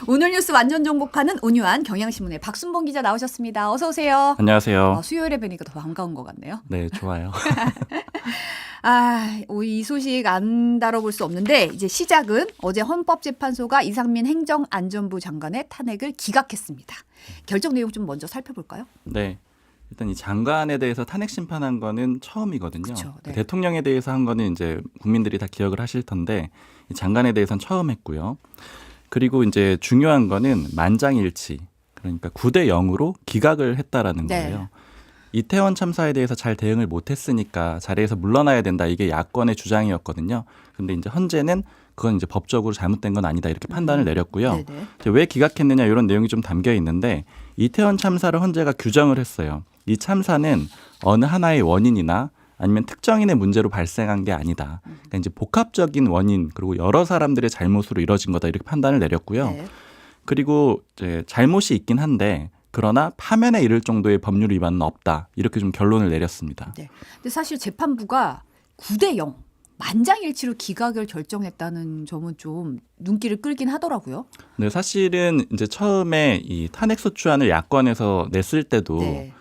오늘 뉴스 완전 정복하는 온유한 경향신문의 박순봉 기자 나오셨습니다. 어서 오세요. 안녕하세요. 수요일에 뵈니까 더 반가운 것 같네요. 네, 좋아요. 이 소식 안 다뤄볼 수 없는데 이제 시작은 어제 헌법재판소가 이상민 행정안전부 장관의 탄핵을 기각했습니다. 결정 내용 좀 먼저 살펴볼까요? 네. 일단 이 장관에 대해서 탄핵 심판한 거는 처음이거든요. 그쵸, 네. 대통령에 대해서 한 거는 이제 국민들이 다 기억을 하실 텐데 이 장관에 대해서는 처음 했고요. 그리고 이제 중요한 거는 만장일치. 그러니까 9대 0으로 기각을 했다라는 네. 거예요. 이태원 참사에 대해서 잘 대응을 못했으니까 자리에서 물러나야 된다. 이게 야권의 주장이었거든요. 근데 이제 헌재는 그건 이제 법적으로 잘못된 건 아니다. 이렇게 판단을 내렸고요. 네네. 왜 기각했느냐 이런 내용이 좀 담겨 있는데 이태원 참사를 헌재가 규정을 했어요. 이 참사는 어느 하나의 원인이나 아니면 특정인의 문제로 발생한 게 아니다. 그러니까 이제 복합적인 원인 그리고 여러 사람들의 잘못으로 이뤄진 거다 이렇게 판단을 내렸고요. 네. 그리고 이제 잘못이 있긴 한데 그러나 파면에 이를 정도의 법률 위반은 없다. 이렇게 좀 결론을 내렸습니다. 네. 근데 사실 재판부가 9대 0 만장일치로 기각을 결정했다는 점은 좀 눈길을 끌긴 하더라고요. 네, 사실은 이제 처음에 이 탄핵소추안을 야권에서 냈을 때도 네.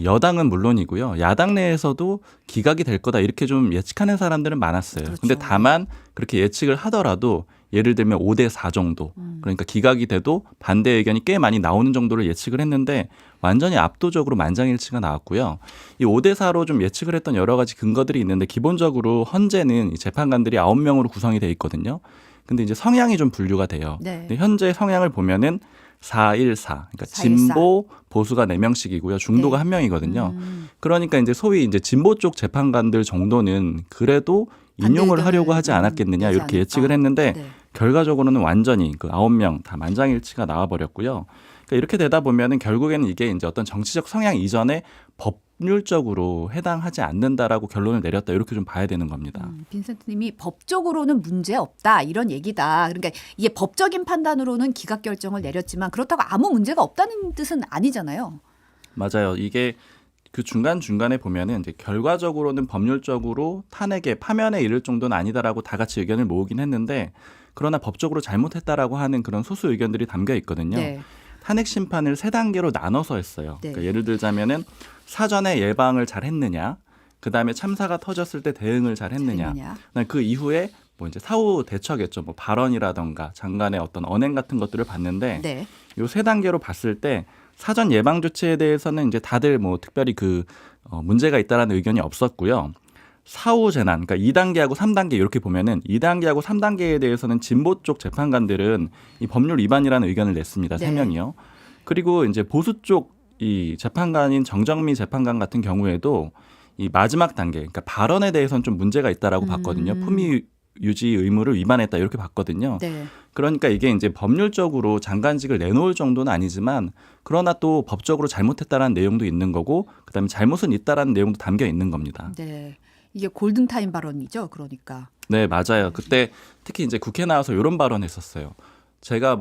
여당은 물론이고요. 야당 내에서도 기각이 될 거다 이렇게 좀 예측하는 사람들은 많았어요. 그렇죠. 근데 다만 그렇게 예측을 하더라도 예를 들면 5대 4 정도 그러니까 기각이 돼도 반대 의견이 꽤 많이 나오는 정도를 예측을 했는데 완전히 압도적으로 만장일치가 나왔고요. 이 5대 4로 좀 예측을 했던 여러 가지 근거들이 있는데 기본적으로 헌재는 이 재판관들이 9명으로 구성이 돼 있거든요. 근데 이제 성향이 좀 분류가 돼요. 네. 근데 현재 성향을 보면은 414. 그러니까 414. 진보 보수가 4명씩이고요. 중도가 네. 1명이거든요. 그러니까 이제 소위 이제 진보 쪽 재판관들 정도는 그래도 인용을 반대 하려고 의견을, 하지 않았겠느냐 내지 이렇게 않을까. 예측을 했는데 네. 결과적으로는 완전히 그 9명 다 만장일치가 나와버렸고요. 그러니까 이렇게 되다 보면은 결국에는 이게 이제 어떤 정치적 성향 이전에 법률적으로 해당하지 않는다라고 결론을 내렸다 이렇게 좀 봐야 되는 겁니다. 빈센트님이 법적으로는 문제 없다 이런 얘기다. 그러니까 이게 법적인 판단으로는 기각 결정을 내렸지만 그렇다고 아무 문제가 없다는 뜻은 아니잖아요. 맞아요. 이게 그 중간중간에 보면은 이제 결과적으로는 법률적으로 탄핵에 파면에 이를 정도는 아니다라고 다 같이 의견을 모으긴 했는데 그러나 법적으로 잘못했다라고 하는 그런 소수 의견들이 담겨 있거든요. 네. 탄핵 심판을 3단계로 나눠서 했어요. 네. 그러니까 예를 들자면은 사전에 예방을 잘 했느냐, 그다음에 참사가 터졌을 때 대응을 잘 했느냐, 잘했느냐. 그다음에 그 이후에 뭐 이제 사후 대처겠죠. 뭐 발언이라던가 장관의 어떤 언행 같은 것들을 봤는데 네. 요 3단계로 봤을 때 사전 예방 조치에 대해서는 이제 다들 뭐 특별히 문제가 있다라는 의견이 없었고요. 사후 재난, 그러니까 2단계하고 3단계 이렇게 보면은 2단계하고 3단계에 대해서는 진보 쪽 재판관들은 이 법률 위반이라는 의견을 냈습니다. 네. 3명이요. 그리고 이제 보수 쪽 이 재판관인 정정미 재판관 같은 경우에도 이 마지막 단계, 그러니까 발언에 대해서는 좀 문제가 있다라고 봤거든요. 품위 유지 의무를 위반했다 이렇게 봤거든요. 네. 그러니까 이게 이제 법률적으로 장관직을 내놓을 정도는 아니지만 그러나 또 법적으로 잘못했다라는 내용도 있는 거고 그다음에 잘못은 있다라는 내용도 담겨 있는 겁니다. 네. 이게 골든타임 발언이죠. 그러니까. 네, 맞아요. 그때 특히 이제 국회 나와서 이런 발언했었어요. 제가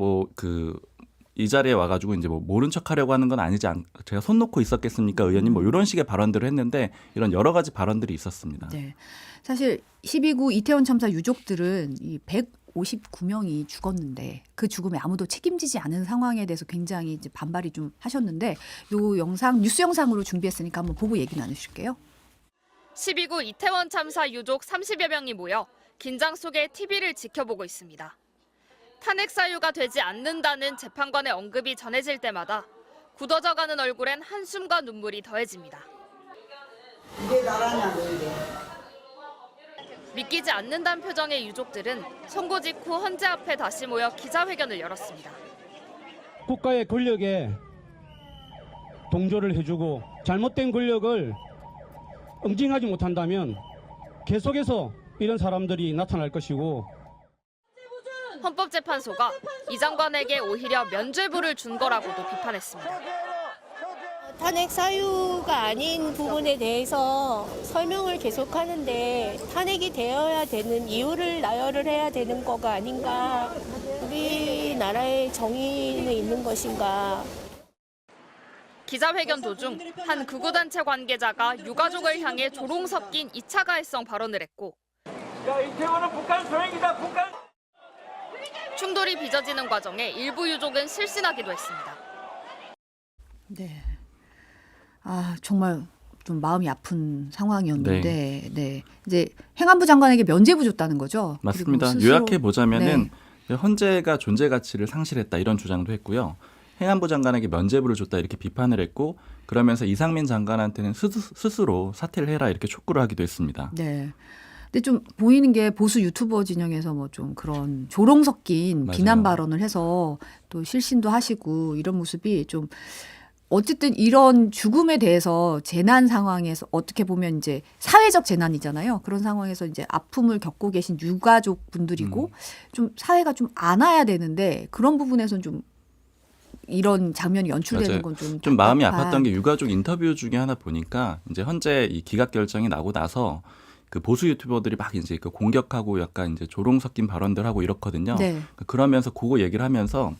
이 자리에 와가지고 이제 모른 척하려고 하는 건 아니지 제가 손 놓고 있었겠습니까, 의원님? 이런 식의 발언들을 했는데 이런 여러 가지 발언들이 있었습니다. 네. 사실 12구 이태원 참사 유족들은 이 159명이 죽었는데 그 죽음에 아무도 책임지지 않은 상황에 대해서 굉장히 이제 반발이 좀 하셨는데 요 영상 뉴스 영상으로 준비했으니까 한번 보고 얘기 나누실게요. 12구 이태원 참사 유족 30여 명이 모여 긴장 속에 TV를 지켜보고 있습니다. 탄핵 사유가 되지 않는다는 재판관의 언급이 전해질 때마다 굳어져가는 얼굴엔 한숨과 눈물이 더해집니다. 이게 나라냐 너희들. 믿기지 않는다는 표정의 유족들은 선고 직후 헌재 앞에 다시 모여 기자회견을 열었습니다. 국가의 권력에 동조를 해주고 잘못된 권력을 응징하지 못한다면 계속해서 이런 사람들이 나타날 것이고 헌법재판소가 이 장관에게 오히려 면죄부를 준 거라고도 비판했습니다. 탄핵 사유가 아닌 부분에 대해서 설명을 계속하는데 탄핵이 되어야 되는 이유를 나열을 해야 되는 거가 아닌가. 우리나라에 정의는 있는 것인가. 기자회견 도중 한 극우단체 관계자가 유가족을 향해 조롱 섞인 2차 가해성 발언을 했고 야, 이태원은 북한 소행이다. 북한. 충돌이 빚어지는 과정에 일부 유족은 실신하기도 했습니다. 네. 아, 정말 좀 마음이 아픈 상황이었는데, 네. 이제 행안부 장관에게 면죄부 줬다는 거죠. 맞습니다. 그리고 스스로- 요약해 보자면은 헌재가 존재 가치를 상실했다 이런 주장도 했고요. 행안부 장관에게 면죄부를 줬다 이렇게 비판을 했고 그러면서 이상민 장관한테는 스스로 사퇴를 해라 이렇게 촉구를 하기도 했습니다. 네. 근데 좀 보이는 게 보수 유튜버 진영에서 뭐 좀 그런 조롱 섞인 맞아요. 비난 발언을 해서 또 실신도 하시고 이런 모습이 좀 어쨌든 이런 죽음에 대해서 재난 상황에서 어떻게 보면 이제 사회적 재난이잖아요. 그런 상황에서 이제 아픔을 겪고 계신 유가족 분들이고 좀 사회가 좀 안아야 되는데 그런 부분에서는 좀 이런 장면이 연출되는 맞아요. 건 좀 마음이 답답한. 아팠던 게 유가족 인터뷰 중에 하나 보니까 이제 헌재 이 기각 결정이 나고 나서 그 보수 유튜버들이 막 이제 그 공격하고 약간 이제 조롱 섞인 발언들 하고 이렇거든요. 네. 그러면서 그거 얘기를 하면서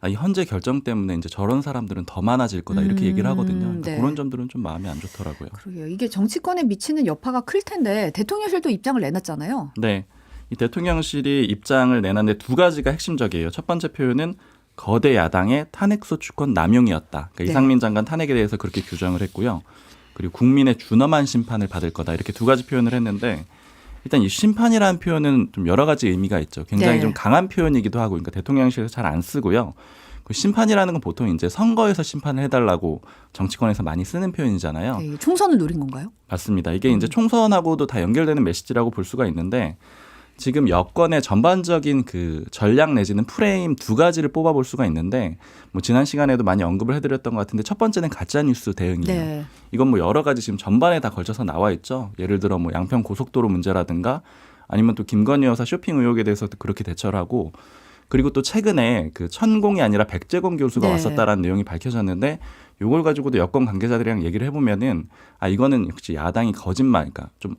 이 헌재 결정 때문에 이제 저런 사람들은 더 많아질 거다 이렇게 얘기를 하거든요. 그러니까 네. 그런 점들은 좀 마음이 안 좋더라고요. 그러게요. 이게 정치권에 미치는 여파가 클 텐데 대통령실도 입장을 내놨잖아요. 네. 이 대통령실이 입장을 내놨는데 두 가지가 핵심적이에요. 첫 번째 표현은 거대 야당의 탄핵소추권 남용이었다. 그러니까 네. 이상민 장관 탄핵에 대해서 그렇게 규정을 했고요. 그리고 국민의 준엄한 심판을 받을 거다. 이렇게 두 가지 표현을 했는데 일단 이 심판이라는 표현은 좀 여러 가지 의미가 있죠. 굉장히 네. 좀 강한 표현이기도 하고 그러니까 대통령실에서 잘 안 쓰고요. 그 심판이라는 건 보통 이제 선거에서 심판을 해달라고 정치권에서 많이 쓰는 표현이잖아요. 네, 총선을 노린 건가요? 맞습니다. 이게 이제 총선하고도 다 연결되는 메시지라고 볼 수가 있는데 지금 여권의 전반적인 그 전략 내지는 프레임 두 가지를 뽑아볼 수가 있는데 뭐 지난 시간에도 많이 언급을 해드렸던 것 같은데 첫 번째는 가짜뉴스 대응이에요. 네. 이건 뭐 여러 가지 지금 전반에 다 걸쳐서 나와 있죠. 예를 들어 뭐 양평 고속도로 문제라든가 아니면 또 김건희 여사 쇼핑 의혹에 대해서도 그렇게 대처를 하고 그리고 또 최근에 그 천공이 아니라 백재건 교수가 네. 왔었다라는 내용이 밝혀졌는데 이걸 가지고도 여권 관계자들이랑 얘기를 해보면은 이거는 역시 야당이 거짓말, 그러니까 좀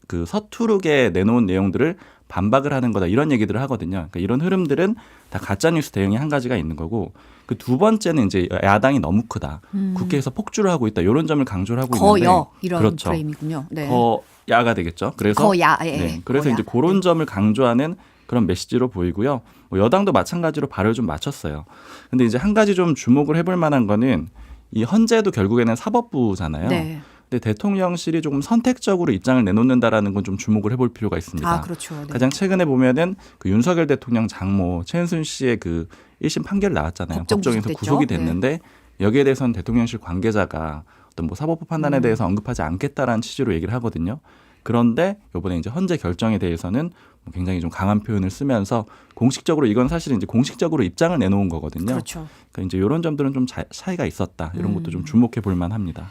그 서투르게 내놓은 내용들을 반박을 하는 거다 이런 얘기들을 하거든요. 그러니까 이런 흐름들은 다 가짜뉴스 대응이 한 가지가 있는 거고 그 두 번째는 이제 야당이 너무 크다. 국회에서 폭주를 하고 있다. 이런 점을 강조를 하고 있는데 거여 이런 그렇죠. 프레임이군요. 네. 거야가 되겠죠. 그래서 거야. 예. 네, 그래서 거야. 이제 그런 점을 강조하는 그런 메시지로 보이고요. 뭐 여당도 마찬가지로 발을 좀 맞췄어요. 근데 이제 한 가지 좀 주목을 해볼 만한 거는 이 헌재도 결국에는 사법부잖아요. 네. 근데 대통령실이 조금 선택적으로 입장을 내놓는다라는 건 좀 주목을 해볼 필요가 있습니다. 아, 그렇죠. 네. 가장 최근에 보면은 그 윤석열 대통령 장모 최은순 씨의 그 1심 판결 나왔잖아요. 법정 법정에서 구속됐죠. 구속이 됐는데 여기에 대해서는 대통령실 관계자가 어떤 뭐 사법부 판단에 대해서 언급하지 않겠다라는 취지로 얘기를 하거든요. 그런데 이번에 이제 헌재 결정에 대해서는 굉장히 좀 강한 표현을 쓰면서 공식적으로 이건 사실 이제 공식적으로 입장을 내놓은 거거든요. 그렇죠. 그러니까 이제 이런 점들은 좀 차이가 있었다. 이런 것도 좀 주목해 볼 만합니다.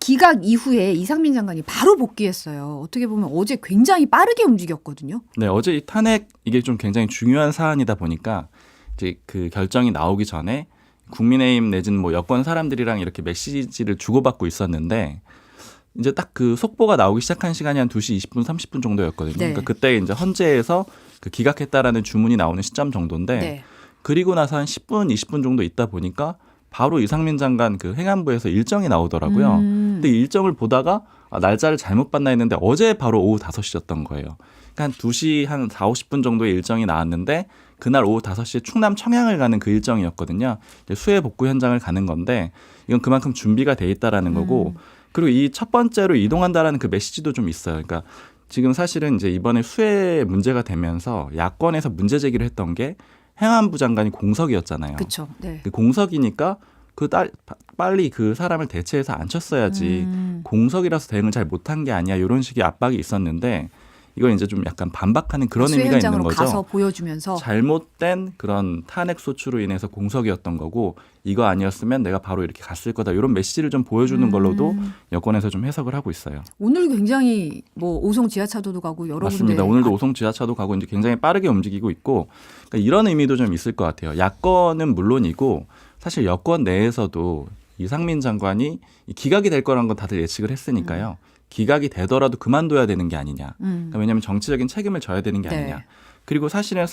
기각 이후에 이상민 장관이 바로 복귀했어요. 어떻게 보면 어제 굉장히 빠르게 움직였거든요. 네, 어제 이 탄핵 이게 좀 굉장히 중요한 사안이다 보니까 이제 그 결정이 나오기 전에 국민의힘 내지는 뭐 여권 사람들이랑 이렇게 메시지를 주고받고 있었는데 이제 딱 그 속보가 나오기 시작한 시간이 한 2시 20분, 30분 정도였거든요. 네. 그러니까 그때 이제 헌재에서 그 기각했다라는 주문이 나오는 시점 정도인데 네. 그리고 나서 한 10분, 20분 정도 있다 보니까 바로 이상민 장관 그 행안부에서 일정이 나오더라고요. 근데 이 일정을 보다가 날짜를 잘못 봤나 했는데 어제 바로 오후 5시였던 거예요. 그러니까 한 2시 한 4, 50분 정도의 일정이 나왔는데 그날 오후 5시에 충남 청양을 가는 그 일정이었거든요. 이제 수해 복구 현장을 가는 건데 이건 그만큼 준비가 돼 있다라는 거고 그리고 이 첫 번째로 이동한다라는 그 메시지도 좀 있어요. 그러니까 지금 사실은 이제 이번에 수해 문제가 되면서 야권에서 문제 제기를 했던 게 행안부 장관이 공석이었잖아요. 그렇죠. 네. 그 공석이니까 빨리 그 사람을 대체해서 앉혔어야지 공석이라서 대응을 잘 못한 게 아니야 이런 식의 압박이 있었는데 이걸 이제 좀 약간 반박하는 그런 수해 의미가 있는 현장으로 거죠. 가서 보여주면서 잘못된 그런 탄핵 소추로 인해서 공석이었던 거고 이거 아니었으면 내가 바로 이렇게 갔을 거다 이런 메시지를 좀 보여주는 걸로도 여권에서 좀 해석을 하고 있어요. 오늘 굉장히 뭐 오송 지하차도도 가고 여러 맞습니다. 군데 오늘도 오송 지하차도 가고 이제 굉장히 빠르게 움직이고 있고 그러니까 이런 의미도 좀 있을 것 같아요. 야권은 물론이고 사실 여권 내에서도 이상민 장관이 기각이 될 거라는 건 다들 예측을 했으니까요. 기각이 되더라도 그만둬야 되는 게 아니냐. 그러니까 왜냐하면 정치적인 책임을 져야 되는 게 네. 아니냐. 그리고 사실은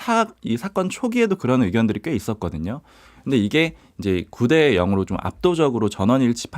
이 사건 초기에도 그런 의견들이 꽤 있었거든요. 근데 이게 이제 9대 0으로 좀 압도적으로 전원일치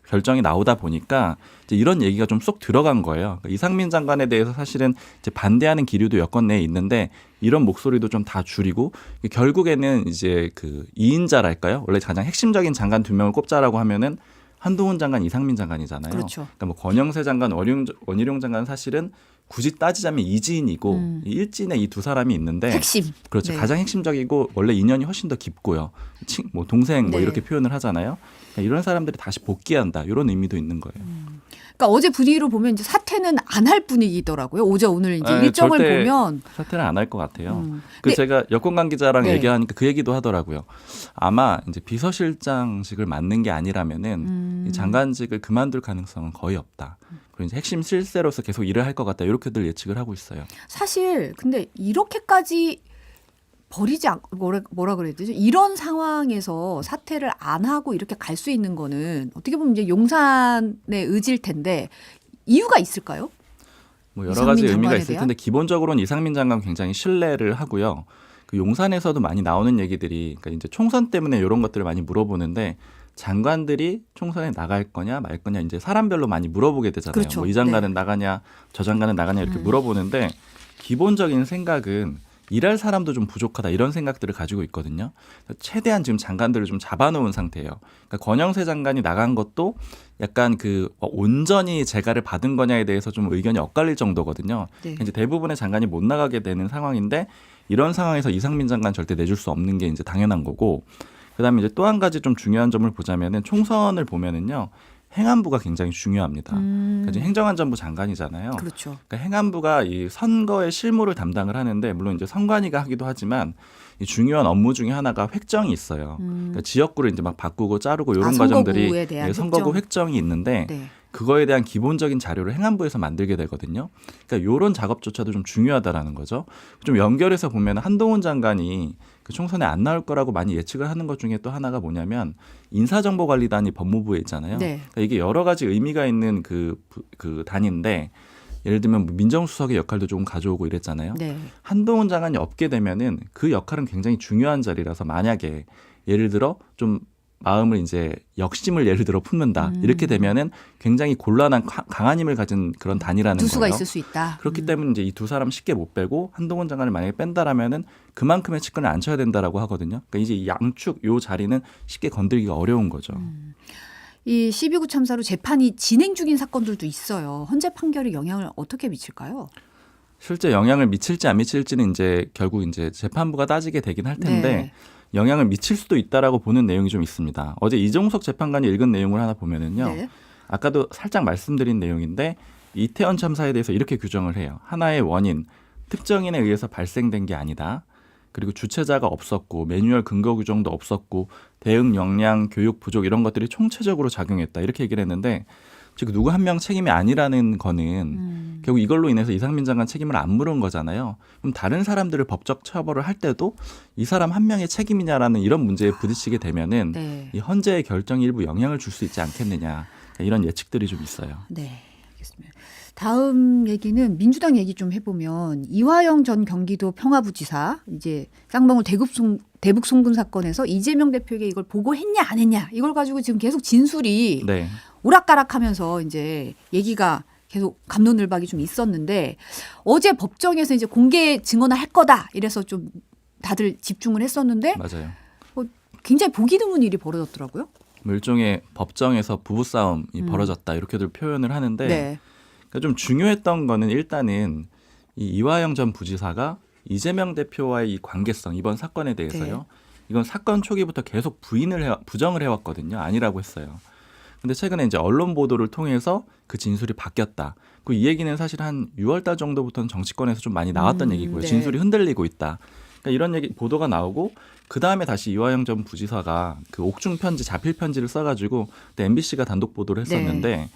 결정이 나오다 보니까 이제 이런 얘기가 좀 쏙 들어간 거예요. 그러니까 이상민 장관에 대해서 사실은 이제 반대하는 기류도 여권 내에 있는데 이런 목소리도 좀 다 줄이고 결국에는 이제 그 2인자랄까요? 원래 가장 핵심적인 장관 2명을 꼽자라고 하면은 한동훈 장관, 이상민 장관이잖아요. 그렇죠. 그러니까 뭐 권영세 장관, 원희룡 장관은 사실은 굳이 따지자면 이지인이고 일진에 이 두 사람이 있는데 핵심. 그렇죠. 네. 가장 핵심적이고 원래 인연이 훨씬 더 깊고요. 뭐 동생 뭐 네. 이렇게 표현을 하잖아요. 그러니까 이런 사람들이 다시 복귀한다. 이런 의미도 있는 거예요. 그러니까 어제 분위기로 보면 이제 사퇴는 안 할 분위기더라고요. 어제 오늘 이제 네, 일정을 절대 보면 사퇴를 안 할 것 같아요. 그 근데- 제가 여권 관계자랑 네. 얘기하니까 그 얘기도 하더라고요. 아마 이제 비서실장직을 맡는 게 아니라면은 이 장관직을 그만둘 가능성은 거의 없다. 그리고 이제 핵심 실세로서 계속 일을 할 것 같다. 이렇게들 예측을 하고 있어요. 사실 근데 이렇게까지 버리지 뭐라 그래야 되죠? 이런 상황에서 사퇴를 안 하고 이렇게 갈 수 있는 거는 어떻게 보면 이제 용산의 의지일 텐데 이유가 있을까요? 뭐 여러 이상민 가지 의미가 장관에 있을 대한? 텐데 기본적으로는 이상민 장관 굉장히 신뢰를 하고요. 그 용산에서도 많이 나오는 얘기들이 그러니까 이제 총선 때문에 이런 것들을 많이 물어보는데 장관들이 총선에 나갈 거냐 말 거냐 이제 사람별로 많이 물어보게 되잖아요. 그렇죠. 뭐 이 장관은 네. 나가냐 저 장관은 나가냐 이렇게 물어보는데 기본적인 생각은 일할 사람도 좀 부족하다 이런 생각들을 가지고 있거든요. 최대한 지금 장관들을 좀 잡아놓은 상태예요. 그러니까 권영세 장관이 나간 것도 약간 그 온전히 재가를 받은 거냐에 대해서 좀 의견이 엇갈릴 정도거든요. 네. 이제 대부분의 장관이 못 나가게 되는 상황인데 이런 상황에서 이상민 장관 절대 내줄 수 없는 게 이제 당연한 거고 그다음에 이제 또 한 가지 좀 중요한 점을 보자면은 총선을 보면은요. 행안부가 굉장히 중요합니다. 그러니까 지금 행정안전부 장관이잖아요. 그렇죠. 그러니까 행안부가 이 선거의 실무를 담당을 하는데 물론 이제 선관위가 하기도 하지만 이 중요한 업무 중에 하나가 획정이 있어요. 그러니까 지역구를 이제 막 바꾸고 자르고 이런 과정들이 선거구에 대한 예, 선거구 획정이 있는데 네. 그거에 대한 기본적인 자료를 행안부에서 만들게 되거든요. 그러니까 이런 작업조차도 좀 중요하다라는 거죠. 좀 연결해서 보면 한동훈 장관이 그 총선에 안 나올 거라고 많이 예측을 하는 것 중에 또 하나가 뭐냐면 인사정보관리단이 법무부에 있잖아요. 네. 그러니까 이게 여러 가지 의미가 있는 그 단인데 예를 들면 민정수석의 역할도 조금 가져오고 이랬잖아요. 네. 한동훈 장관이 없게 되면은 그 역할은 굉장히 중요한 자리라서 만약에 예를 들어 좀 마음을 이제 역심을 예를 들어 품는다 이렇게 되면은 굉장히 곤란한 강한 힘을 가진 그런 단이라는 누수가 거예요. 있을 수 있다. 그렇기 때문에 이제 이 두 사람 쉽게 못 빼고 한동훈 장관을 만약에 뺀다라면은 그만큼의 측근을 안 쳐야 된다라고 하거든요. 그러니까 이제 이 양축 요 자리는 쉽게 건들기가 어려운 거죠. 이 12구 참사로 재판이 진행 중인 사건들도 있어요. 헌재 판결이 영향을 어떻게 미칠까요? 실제 영향을 미칠지 안 미칠지는 이제 결국 이제 재판부가 따지게 되긴 할 텐데 네. 영향을 미칠 수도 있다라고 보는 내용이 좀 있습니다. 어제 이종석 재판관이 읽은 내용을 하나 보면은요. 네. 아까도 살짝 말씀드린 내용인데 이태원 참사에 대해서 이렇게 규정을 해요. 하나의 원인, 특정인에 의해서 발생된 게 아니다. 그리고 주체자가 없었고 매뉴얼 근거 규정도 없었고 대응 역량, 교육 부족 이런 것들이 총체적으로 작용했다. 이렇게 얘기를 했는데 즉 누구 한 명 책임이 아니라는 거는 결국 이걸로 인해서 이상민 장관 책임을 안 물은 거잖아요. 그럼 다른 사람들을 법적 처벌을 할 때도 이 사람 한 명의 책임이냐라는 이런 문제에 부딪히게 되면은 네. 이 헌재의 결정이 일부 영향을 줄 수 있지 않겠느냐 이런 예측들이 좀 있어요. 네, 알겠습니다. 다음 얘기는 민주당 얘기 좀 해보면 이화영 전 경기도 평화부지사 이제 쌍방울 대북 송금 사건에서 이재명 대표에게 이걸 보고했냐 안 했냐 이걸 가지고 지금 계속 진술이 네. 오락가락하면서 이제 얘기가 계속 갑론을박이 좀 있었는데 어제 법정에서 이제 공개 증언을 할 거다 이래서 좀 다들 집중을 했었는데 맞아요. 굉장히 보기 드문 일이 벌어졌더라고요. 뭐 일종의 법정에서 부부싸움이 벌어졌다 이렇게들 표현을 하는데 네. 그러니까 좀 중요했던 거는 일단은 이 이화영 전 부지사가 이재명 대표와의 이 관계성 이번 사건에 대해서요. 네. 이건 사건 초기부터 계속 부정을 해왔거든요. 아니라고 했어요. 근데 최근에 이제 언론 보도를 통해서 그 진술이 바뀌었다. 그 이 얘기는 사실 한 6월달 정도부터는 정치권에서 좀 많이 나왔던 얘기고요. 네. 진술이 흔들리고 있다. 그러니까 이런 얘기 보도가 나오고 그 다음에 다시 이화영 전 부지사가 그 옥중 편지, 자필 편지를 써가지고 그때 MBC가 단독 보도를 했었는데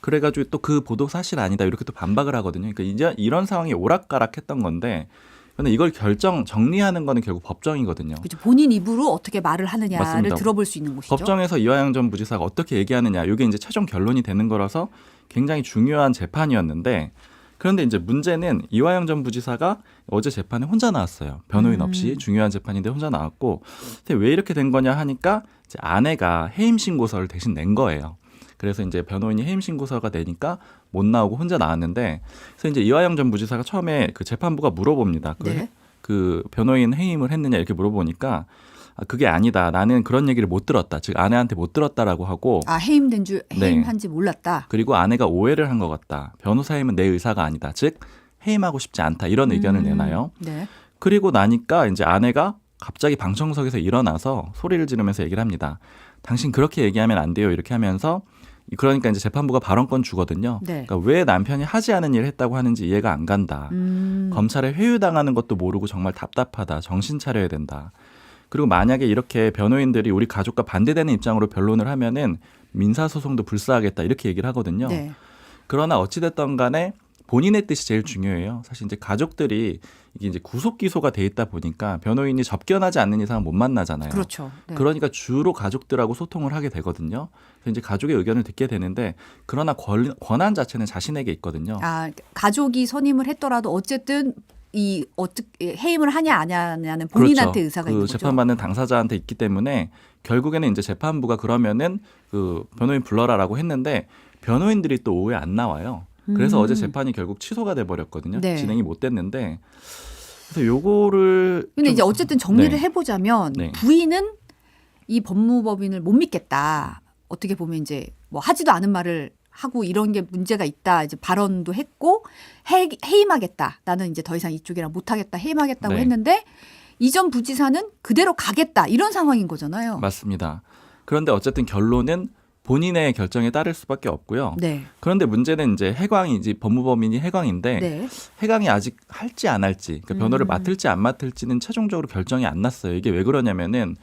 그래가지고 또 그 보도 사실 아니다 이렇게 또 반박을 하거든요. 그러니까 이제 이런 상황이 오락가락했던 건데. 근데 이걸 정리하는 거는 결국 법정이거든요. 그렇죠. 본인 입으로 어떻게 말을 하느냐를 맞습니다. 들어볼 수 있는 곳이죠. 법정에서 이화영 전 부지사가 어떻게 얘기하느냐 이게 이제 최종 결론이 되는 거라서 굉장히 중요한 재판이었는데 그런데 이제 문제는 이화영 전 부지사가 어제 재판에 혼자 나왔어요. 변호인 없이 중요한 재판인데 혼자 나왔고, 근데 왜 이렇게 된 거냐 하니까 이제 아내가 해임 신고서를 대신 낸 거예요. 그래서 이제 변호인이 해임 신고서가 내니까 못 나오고 혼자 나왔는데, 그래서 이제 이화영 전 부지사가 처음에 그 재판부가 물어봅니다. 네. 그 변호인 해임을 했느냐 이렇게 물어보니까 그게 아니다. 나는 그런 얘기를 못 들었다. 즉 아내한테 못 들었다라고 하고, 해임된 줄 네. 해임한지 몰랐다. 그리고 아내가 오해를 한 것 같다. 변호사 해임은 내 의사가 아니다. 즉 해임하고 싶지 않다. 이런 의견을 내나요. 네. 그리고 나니까 이제 아내가 갑자기 방청석에서 일어나서 소리를 지르면서 얘기를 합니다. 당신 그렇게 얘기하면 안 돼요. 이렇게 하면서, 그러니까 이제 재판부가 발언권 주거든요. 네. 그러니까 왜 남편이 하지 않은 일을 했다고 하는지 이해가 안 간다. 검찰에 회유당하는 것도 모르고 정말 답답하다. 정신 차려야 된다. 그리고 만약에 이렇게 변호인들이 우리 가족과 반대되는 입장으로 변론을 하면은 민사소송도 불사하겠다. 이렇게 얘기를 하거든요. 네. 그러나 어찌됐든 간에 본인의 뜻이 제일 중요해요. 사실 이제 가족들이 이게 이제 구속 기소가 돼 있다 보니까 변호인이 접견하지 않는 이상은 못 만나잖아요. 그렇죠. 네. 그러니까 주로 가족들하고 소통을 하게 되거든요. 그래서 이제 가족의 의견을 듣게 되는데, 그러나 권한 자체는 자신에게 있거든요. 가족이 선임을 했더라도 어쨌든 어떻게 해임을 하냐 안 하냐는 본인한테 그렇죠. 의사가 그 있는 거죠. 재판받는 당사자한테 있기 때문에 결국에는 이제 재판부가 그러면은 그 변호인 불러라라고 했는데 변호인들이 또 오후에 안 나와요. 그래서 어제 재판이 결국 취소가 돼 버렸거든요. 네. 진행이 못 됐는데, 그래서 요거를 근데 좀, 이제 어쨌든 정리를 네. 해보자면 네. 부인은 이 법무법인을 못 믿겠다. 어떻게 보면 이제 뭐 하지도 않은 말을 하고 이런 게 문제가 있다. 이제 발언도 했고 해임하겠다. 나는 이제 더 이상 이쪽이랑 못하겠다. 해임하겠다고 네. 했는데 이전 부지사는 그대로 가겠다. 이런 상황인 거잖아요. 맞습니다. 그런데 어쨌든 결론은 본인의 결정에 따를 수밖에 없고요. 네. 그런데 문제는 이제 해광이지, 법무법인이 해광인데 네. 해광이 아직 할지 안 할지, 그러니까 변호를 맡을지 안 맡을지는 최종적으로 결정이 안 났어요. 이게 왜 그러냐면은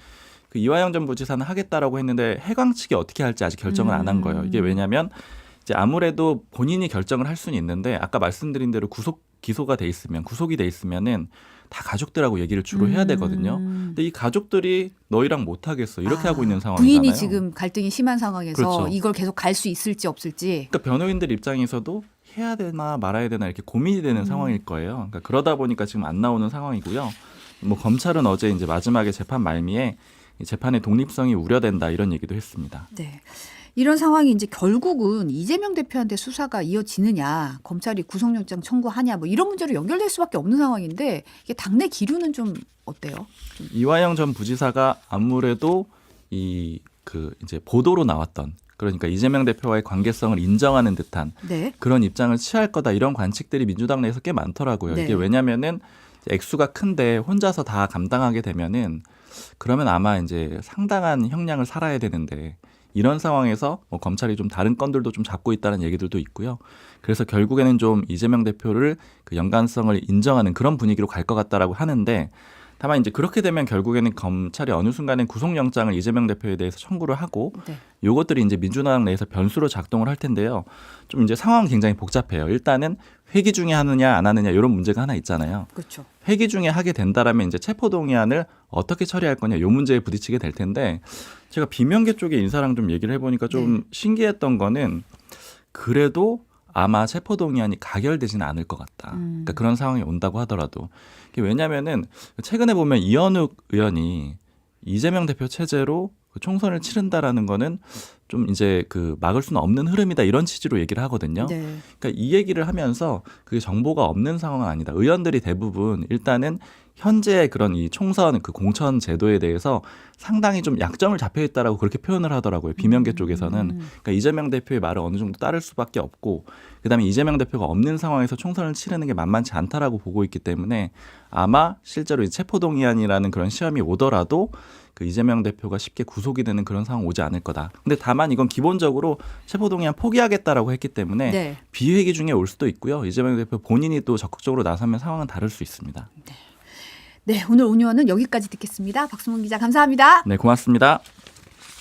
그 이화영 전 부지사는 하겠다라고 했는데 해광 측이 어떻게 할지 아직 결정을 안 한 거예요. 이게 왜냐면 이제 아무래도 본인이 결정을 할 수는 있는데, 아까 말씀드린 대로 기소가 돼 있으면, 구속이 돼 있으면은 다 가족들하고 얘기를 주로 해야 되거든요. 근데 이 가족들이 너희랑 못 하겠어. 이렇게 하고 있는 상황이잖아요. 부인이 지금 갈등이 심한 상황에서 그렇죠. 이걸 계속 갈 수 있을지 없을지. 그러니까 변호인들 입장에서도 해야 되나 말아야 되나 이렇게 고민이 되는 상황일 거예요. 그러니까 그러다 보니까 지금 안 나오는 상황이고요. 뭐 검찰은 어제 이제 마지막에 재판 말미에 이 재판의 독립성이 우려된다 이런 얘기도 했습니다. 네. 이런 상황이 이제 결국은 이재명 대표한테 수사가 이어지느냐, 검찰이 구속영장 청구하냐, 뭐 이런 문제로 연결될 수밖에 없는 상황인데 이게 당내 기류는 좀 어때요? 이화영 전 부지사가 아무래도 이제 보도로 나왔던, 그러니까 이재명 대표와의 관계성을 인정하는 듯한 네. 그런 입장을 취할 거다, 이런 관측들이 민주당 내에서 꽤 많더라고요. 네. 이게 왜냐면은 액수가 큰데 혼자서 다 감당하게 되면은 그러면 아마 이제 상당한 형량을 살아야 되는데, 이런 상황에서 뭐 검찰이 좀 다른 건들도 좀 잡고 있다는 얘기들도 있고요. 그래서 결국에는 좀 이재명 대표를 그 연관성을 인정하는 그런 분위기로 갈 것 같다라고 하는데, 다만 이제 그렇게 되면 결국에는 검찰이 어느 순간에 구속영장을 이재명 대표에 대해서 청구를 하고, 네. 요것들이 이제 민주당 내에서 변수로 작동을 할 텐데요. 좀 이제 상황은 굉장히 복잡해요. 일단은 회기 중에 하느냐 안 하느냐 이런 문제가 하나 있잖아요. 그렇죠. 회기 중에 하게 된다라면 이제 체포동의안을 어떻게 처리할 거냐, 요 문제에 부딪히게 될 텐데, 제가 비명계 쪽의 인사랑 좀 얘기를 해보니까 좀 신기했던 거는 그래도 아마 체포동의안이 가결되지는 않을 것 같다. 그러니까 그런 상황이 온다고 하더라도. 왜냐면은 최근에 보면 이현욱 의원이 이재명 대표 체제로 총선을 치른다라는 거는 좀 이제 그 막을 수는 없는 흐름이다, 이런 취지로 얘기를 하거든요. 네. 그러니까 이 얘기를 하면서 그게 정보가 없는 상황은 아니다. 의원들이 대부분 일단은 현재 그런 이 총선 그 공천 제도에 대해서 상당히 좀 약점을 잡혀 있다라고 그렇게 표현을 하더라고요. 비명계 쪽에서는. 그러니까 이재명 대표의 말을 어느 정도 따를 수밖에 없고, 그다음에 이재명 대표가 없는 상황에서 총선을 치르는 게 만만치 않다라고 보고 있기 때문에 아마 실제로 이 체포동의안이라는 그런 시험이 오더라도 그 이재명 대표가 쉽게 구속이 되는 그런 상황 오지 않을 거다. 근데 다만 이건 기본적으로 체포동의안 포기하겠다라고 했기 때문에 네. 비회기 중에 올 수도 있고요. 이재명 대표 본인이 또 적극적으로 나서면 상황은 다를 수 있습니다. 네, 오늘 온유원은 여기까지 듣겠습니다. 박수문 기자 감사합니다. 네, 고맙습니다.